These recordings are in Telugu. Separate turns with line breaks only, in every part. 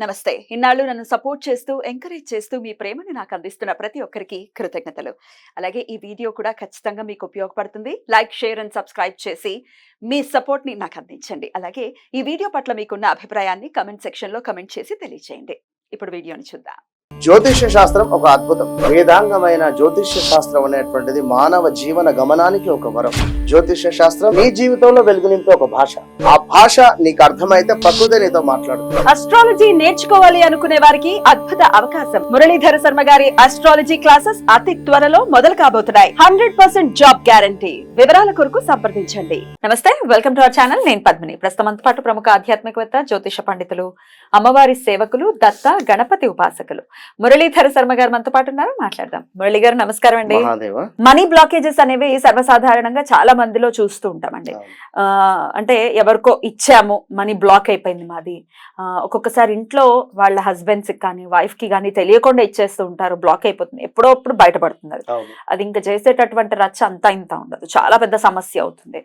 నమస్తే. ఇన్నాళ్ళు నన్ను సపోర్ట్ చేస్తూ, ఎంకరేజ్ చేస్తూ మీ ప్రేమని నాకు అందిస్తున్న ప్రతి ఒక్కరికి కృతజ్ఞతలు. అలాగే ఈ వీడియో కూడా ఖచ్చితంగా మీకు ఉపయోగపడుతుంది. లైక్, షేర్ అండ్ సబ్స్క్రైబ్ చేసి మీ సపోర్ట్‌ని నాకు అందించండి. అలాగే ఈ వీడియో పట్ల మీకున్న అభిప్రాయాన్ని కామెంట్ సెక్షన్‌లో కామెంట్ చేసి తెలియజేయండి. ఇప్పుడు వీడియోని చూద్దాం.
జ్యోతిష్య శాస్త్రం ఒక అద్భుతం. వేదాంగమైన జ్యోతిష్య శాస్త్రం అనేటువంటిది మానవ జీవన గమనానికి ఒక వరం. జ్యోతిష్య శాస్త్రం నీ జీవితంలో వెలుగునింపే ఒక భాష. ఆ భాష నీకు అర్థమైతే ప్రకృతి నీతో మాట్లాడుతుంది.
అస్ట్రాలజీ నేర్చుకోవాలి అనుకునే వారికి అద్భుత అవకాశం. మురళీధర శర్మ గారి అస్ట్రాలజీ క్లాసెస్ అతి త్వరలో మొదలు కాబోతున్నాయి. 100% జాబ్ గ్యారంటీ. వివరాల కొరకు సంప్రదించండి. నమస్తే, వెల్కమ్ టు అవర్ ఛానల్. నేను పద్మిని. ప్రస్తుతం పాటు ప్రముఖ ఆధ్యాత్మికవేత్త, జ్యోతిష పండితులు, అమ్మవారి సేవకులు, దత్త గణపతి ఉపాసకులు మురళీధర శర్మ గారు మనతో పాటు ఉన్నారు. మాట్లాడదాం. మురళి గారు నమస్కారం అండి. మనీ బ్లాకేజెస్ అనేవి సర్వసాధారణంగా చాలా మందిలో చూస్తూ ఉంటామండి. అంటే ఎవరికో ఇచ్చాము, మనీ బ్లాక్ అయిపోయింది మాది. ఒక్కొక్కసారి ఇంట్లో వాళ్ళ హస్బెండ్స్ కి కానీ వైఫ్ కి కానీ తెలియకుండా ఇచ్చేస్తూ ఉంటారు, బ్లాక్ అయిపోతుంది. ఎప్పుడో అప్పుడు బయటపడుతుంది. అది ఇంకా చేసేటటువంటి రచ్చ అంతా ఇంత ఉండదు, చాలా పెద్ద సమస్య అవుతుంది.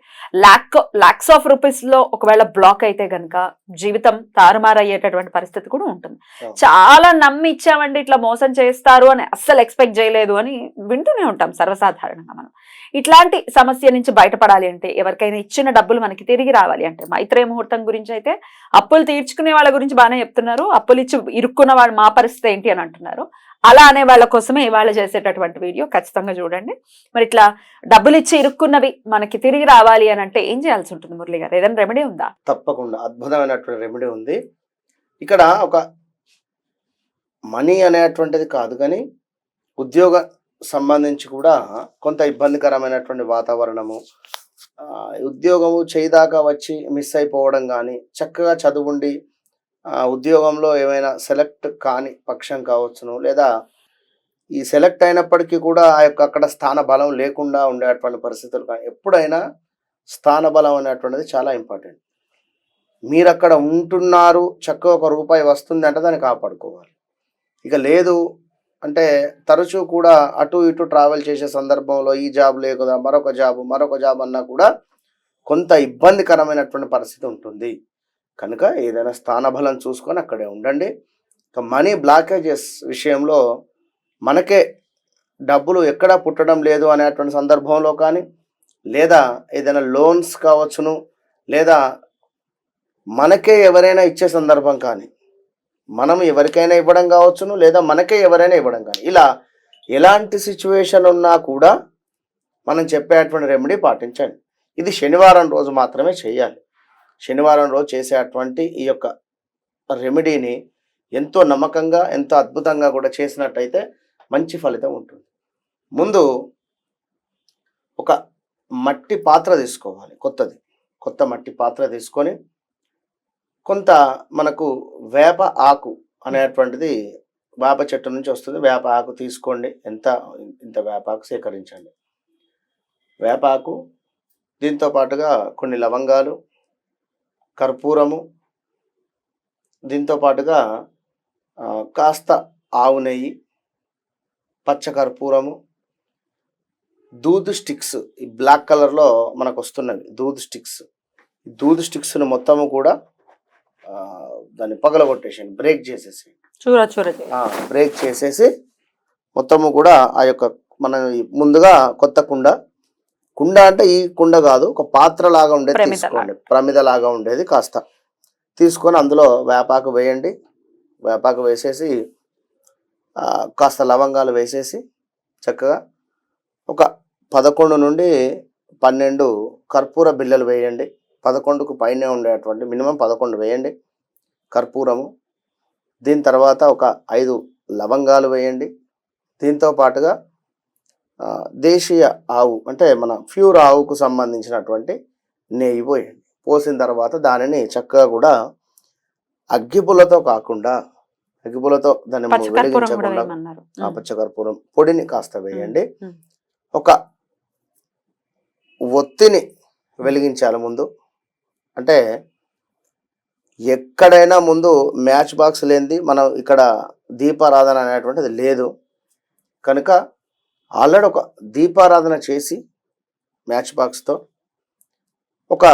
లాక్స్ ఆఫ్ రూపీస్ లో ఒకవేళ బ్లాక్ అయితే గనక జీవితం తారుమారయ్యేటటువంటి పరిస్థితి కూడా ఉంటుంది. చాలా నమ్మి ఇచ్చామండి, ఇట్లా మోసం చేస్తారు అని అస్సలు ఎక్స్పెక్ట్ చేయలేదు అని వింటూనే ఉంటాం సర్వసాధారణంగా. మనం ఇట్లాంటి సమస్య నుంచి బయటపడాలి అంటే, ఎవరికైనా ఇచ్చిన డబ్బులు మనకి తిరిగి రావాలి అంటే, మైత్రేయ ముహూర్తం గురించి అయితే అప్పులు తీర్చుకునే వాళ్ళ గురించి బాగానే చెప్తున్నారు, అప్పులు ఇచ్చి ఇరుక్కున్న వాళ్ళు మా పరిస్థితి ఏంటి అని అంటున్నారు. అలా అనే వాళ్ళ కోసమే ఇవాళ చేసేటటువంటి వీడియో ఖచ్చితంగా చూడండి. మరి ఇట్లా డబ్బులు ఇచ్చి ఇరుక్కున్నవి మనకి తిరిగి రావాలి అని అంటే ఏం చేయాల్సి ఉంటుంది మురళి గారు? ఏదైనా రెమెడీ ఉందా?
తప్పకుండా అద్భుతమైనటువంటి రెమెడీ ఉంది. ఇక్కడ ఒక మనీ అనేటువంటిది కాదు, కానీ ఉద్యోగ సంబంధించి కూడా కొంత ఇబ్బందికరమైనటువంటి వాతావరణము, ఉద్యోగము చేయదాకా వచ్చి మిస్ అయిపోవడం, కానీ చక్కగా చదువుండి ఉద్యోగంలో ఏమైనా సెలెక్ట్ కాని పక్షం కావచ్చును, లేదా ఈ సెలెక్ట్ అయినప్పటికీ కూడా ఆ యొక్క అక్కడ స్థాన బలం లేకుండా ఉండేటువంటి పరిస్థితులు. కానీ ఎప్పుడైనా స్థాన బలం అనేటువంటిది చాలా ఇంపార్టెంట్. మీరు అక్కడ ఉంటున్నారు, చక్కగా ఒక రూపాయి వస్తుంది అంటే దాన్ని కాపాడుకోవాలి. ఇక లేదు అంటే తరచూ కూడా అటు ఇటు ట్రావెల్ చేసే సందర్భంలో ఈ జాబ్ లేకుండా మరొక జాబ్ అన్నా కూడా కొంత ఇబ్బందికరమైనటువంటి పరిస్థితి ఉంటుంది. కనుక ఏదైనా స్థానబలం చూసుకొని అక్కడే ఉండండి. ఇక మనీ బ్లాకేజెస్ విషయంలో మనకే డబ్బులు ఎక్కడా పుట్టడం లేదు అనేటువంటి సందర్భంలో కానీ, లేదా ఏదైనా లోన్స్ కావచ్చును, లేదా మనకే ఎవరైనా ఇచ్చే సందర్భం కానీ, మనం ఎవరికైనా ఇవ్వడం కావచ్చును, లేదా మనకే ఎవరైనా ఇవ్వడం కానీ, ఇలా ఎలాంటి సిచ్యువేషన్ ఉన్నా కూడా మనం చెప్పేటువంటి రెమెడీ పాటించండి. ఇది శనివారం రోజు మాత్రమే చేయాలి. శనివారం రోజు చేసేటువంటి ఈ యొక్క రెమెడీని ఎంతో నమ్మకంగా, ఎంతో అద్భుతంగా కూడా చేసినట్టయితే మంచి ఫలితం ఉంటుంది. ముందు ఒక మట్టి పాత్ర తీసుకోవాలి, కొత్త మట్టి పాత్ర తీసుకొని కొంత మనకు వేప ఆకు అనేటువంటిది వేప చెట్టు నుంచి వస్తుంది. వేప ఆకు తీసుకోండి, ఇంత వేప ఆకు సేకరించండి. వేప ఆకు, దీంతో పాటుగా కొన్ని లవంగాలు, కర్పూరము, దీంతో పాటుగా కాస్త ఆవు నెయ్యి, పచ్చ కర్పూరము, దూద్ స్టిక్స్, ఈ బ్లాక్ కలర్లో మనకు వస్తున్నవి దూద్ స్టిక్స్ను మొత్తము కూడా దాన్ని పగలగొట్టేసి బ్రేక్ చేసేసి మొత్తము కూడా ఆ యొక్క మన ముందుగా కొత్త కుండ అంటే ఈ కుండ కాదు, ఒక పాత్ర లాగా ఉండేది తీసుకోండి, ప్రమిద లాగా ఉండేది కాస్త తీసుకొని అందులో వేపాకు వేయండి. వేపాకు వేసేసి కాస్త లవంగాలు వేసేసి చక్కగా ఒక 11 నుండి 12 కర్పూర బిళ్ళలు వేయండి. 11కు పైనే ఉండేటువంటి మినిమం 11 వేయండి కర్పూరము. దీని తర్వాత ఒక 5 లవంగాలు వేయండి. దీంతో పాటుగా దేశీయ ఆవు అంటే మన ప్యూర్ ఆవుకు సంబంధించినటువంటి నెయ్యి పోయండి. పోసిన తర్వాత దానిని చక్కగా కూడా అగ్గిపుల్లతో కాకుండా, అగ్గిపుల్లతో దాన్ని వెలిగించకుండా పచ్చకర్పూరం పొడిని కాస్త వేయండి. ఒక ఒత్తిని వెలిగించాలి ముందు. అంటే ఎక్కడైనా ముందు మ్యాచ్ బాక్స్ లేనిది మనం ఇక్కడ దీపారాధన అనేటువంటిది లేదు. కనుక ఆల్రెడీ ఒక దీపారాధన చేసి మ్యాచ్ బాక్స్తో ఒక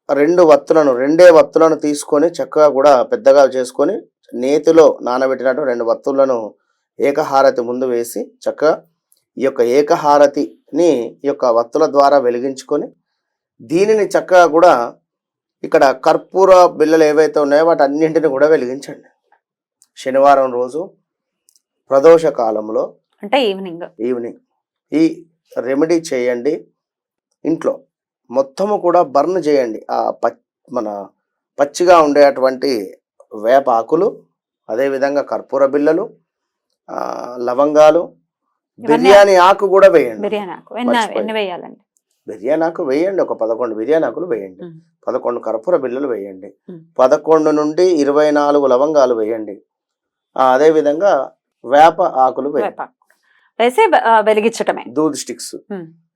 రెండే వత్తులను తీసుకొని చక్కగా కూడా పెద్దగా చేసుకొని నేతిలో నానబెట్టినట్టు 2 వత్తులను ఏకహారతి ముందు వేసి చక్కగా ఈ యొక్క ఏకహారతిని ఈ యొక్క వత్తుల ద్వారా వెలిగించుకొని దీనిని చక్కగా కూడా ఇక్కడ కర్పూర బిళ్ళలు ఏవైతే ఉన్నాయో వాటి అన్నింటిని కూడా వెలిగించండి. శనివారం రోజు ప్రదోష కాలంలో
అంటే ఈవినింగ్
ఈ రెమెడీ చేయండి. ఇంట్లో మొత్తము కూడా బర్న్ చేయండి. మన పచ్చిగా ఉండేటువంటి వేప ఆకులు, అదేవిధంగా కర్పూర బిళ్ళలు, లవంగాలు, బిర్యానీ ఆకు కూడా వేయండి. బిర్యానీ ఆకు వేయండి. ఒక 11 బిర్యానీ ఆకులు వేయండి. 11 కర్పూర బిళ్ళలు వేయండి. 11 నుండి 24 లవంగాలు వేయండి. అదేవిధంగా వేప ఆకులు
వేసి వెలిగించటమే.
దూద్ స్టిక్స్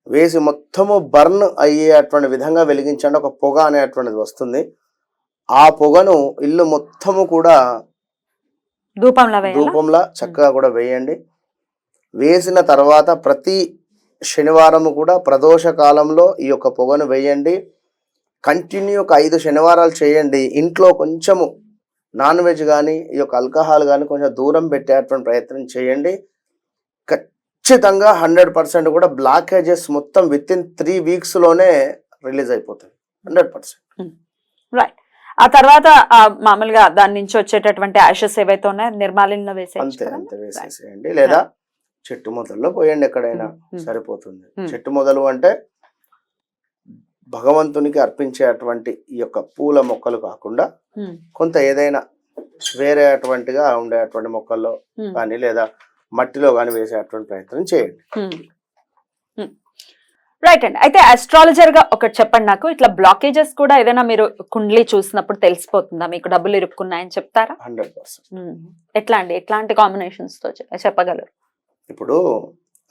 వేసి మొత్తము బర్న్ అయ్యేటువంటి విధంగా వెలిగించండి. ఒక పొగ అనేటువంటిది వస్తుంది. ఆ పొగను ఇల్లు మొత్తము కూడా ధూపంలా చక్కగా కూడా వేయండి. వేసిన తర్వాత ప్రతి శనివారము కూడా ప్రదోష కాలంలో ఈ యొక్క పొగను వేయండి. కంటిన్యూ ఒక 5 శనివారాలు చేయండి. ఇంట్లో కొంచెము నాన్ వెజ్ కానీ ఈ యొక్క ఆల్కహాల్ కానీ కొంచెం దూరం పెట్టేటువంటి ప్రయత్నం చేయండి. ఖచ్చితంగా 100% కూడా బ్లాకేజెస్ మొత్తం విత్ ఇన్ 3 weeks లోనే రిలీజ్ అయిపోతుంది. 100%.
రైట్. ఆ తర్వాత మామూలుగా దాని నుంచి వచ్చేటటువంటి యాషెస్ ఏవైతే ఉన్నాయో నిర్మాల్యంలో
అంతే వేసేసేయండి. లేదా చెట్టు మొదల్లో పోయండి, ఎక్కడైనా సరిపోతుంది. చెట్టు మొదలు అంటే భగవంతునికి అర్పించేటువంటి ఈ యొక్క పూల మొక్కలు కాకుండా కొంత ఏదైనా వేరే అటువంటిగా ఉండేటువంటి మొక్కల్లో కానీ లేదా మట్టిలో కానీ వేసేటువంటి ప్రయత్నం చేయండి.
రైట్ అండి. అయితే అస్ట్రాలజర్ గా ఒకటి చెప్పండి నాకు, ఇట్లా బ్లాకేజెస్ కూడా ఏదైనా మీరు కుండ్లీ చూసినప్పుడు తెలిసిపోతుందా మీకు డబ్బులు ఇరుక్కున్నాయని చెప్తారా?
100%.
ఎట్లా అండి, ఎట్లాంటి కాంబినేషన్స్ తో చెప్పగలరు?
ఇప్పుడు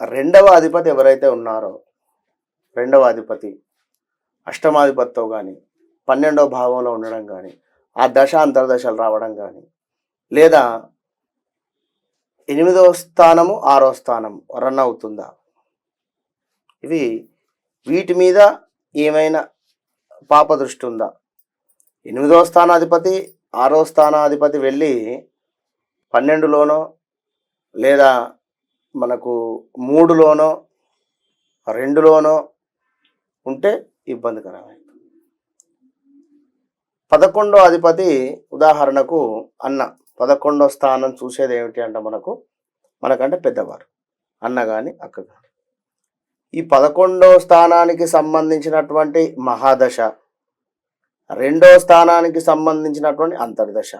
2వ అధిపతి ఎవరైతే ఉన్నారో, 2వ అధిపతి అష్టమాధిపతితో కానీ 12వ భావంలో ఉండడం కానీ, ఆ దశ అంతర్దశలు రావడం కానీ, లేదా 8వ స్థానము 6వ స్థానం రన్ అవుతుందా, వీటి మీద ఏమైనా పాప దృష్టి ఉందా? 8వ స్థానాధిపతి 6వ స్థానాధిపతి వెళ్ళి 12లోనో లేదా మనకు 3లోనో 2లోనో ఉంటే ఇబ్బందికరమైంది. 11వ అధిపతి ఉదాహరణకు అన్న 11వ స్థానం చూసేది ఏమిటి అంటే మనకంటే పెద్దవారు, అన్న కానీ అక్క కానీ. ఈ 11వ స్థానానికి సంబంధించినటువంటి మహాదశ, 2వ స్థానానికి సంబంధించినటువంటి అంతర్దశ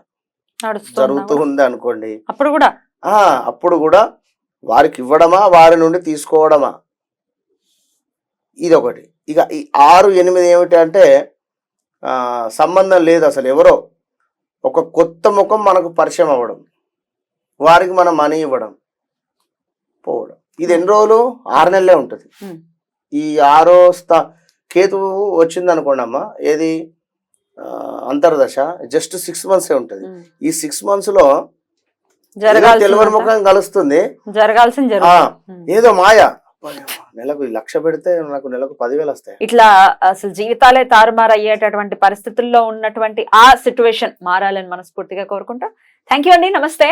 జరుగుతూ ఉంది అనుకోండి, అప్పుడు కూడా వారికి ఇవ్వడమా వారి నుండి తీసుకోవడమా, ఇదొకటి. ఇక ఈ 6, 8 ఏమిటి అంటే సంబంధం లేదు, అసలు ఎవరో ఒక కొత్త ముఖం మనకు పరిచయం అవ్వడం, వారికి మనం మనీ ఇవ్వడం, పోవడం. ఇది ఎన్ని రోజులు? 6 నెలలే ఉంటుంది. ఈ 6వ కేతువు వచ్చింది అనుకోండి అమ్మ, ఏది అంతర్దశ జస్ట్ 6 months ఉంటుంది. ఈ 6 months లో తెలుగు ముఖం కలుస్తుంది, ఏదో మాయ. నెలకు 1,00,000 పెడితే నాకు నెలకు 10,000 వస్తాయి.
ఇట్లా అసలు జీవితాలే తారుమారు అయ్యేటటువంటి పరిస్థితుల్లో ఉన్నటువంటి ఆ సిచ్యువేషన్ మారాలని మనస్ఫూర్తిగా కోరుకుంటా. థ్యాంక్ యూ అండి, నమస్తే.